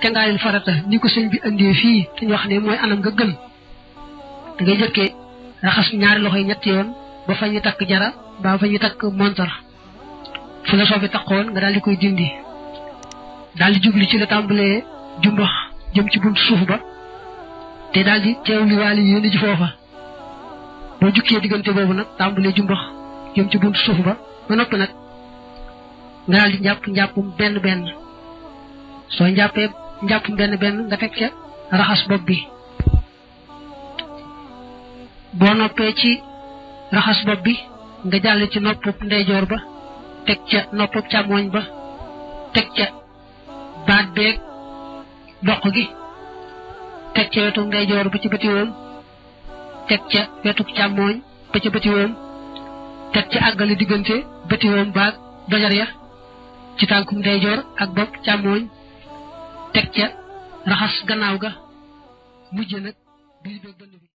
cangaayul farata ni ko sëñ bi andee fii te ñu wax ne mooy anam nga gën da ngay jëkkee raxas ñaari loxo yi ñetti yoon ba fa ñu takk jara ba fa ñu takk montar fu la soobi takkoon nga daal di koy dindi daal di jubli ci la tàmbalee jumbax jëm ci buntu suuf ba te daal di teewli waali yéen ji foofa boo jukkee diggante boobu nag tàmbalee jumbax jëm ci buntu suuf ba noppi nag nga daal di njàppum benn benn soo njàppee njàppum benn benn nga teg ca raxas bopp bi boo noppee ci raxas bopp bi nga jàll ci noppub ndeyjoor ba teg ca noppub càmmooñ ba teg ca baat beeg doq gi teg ca wetu ndeyjoor ba ci bëti woom teg ca wetu càmmooñ ba ca bëti woom teg ca àggale diggante bëti woom baag dojar ya ci tànkum ndeyjoor ak bopp càmmooñ teg ca raxas gannaaw ga mujj nag biir beeg dënd bi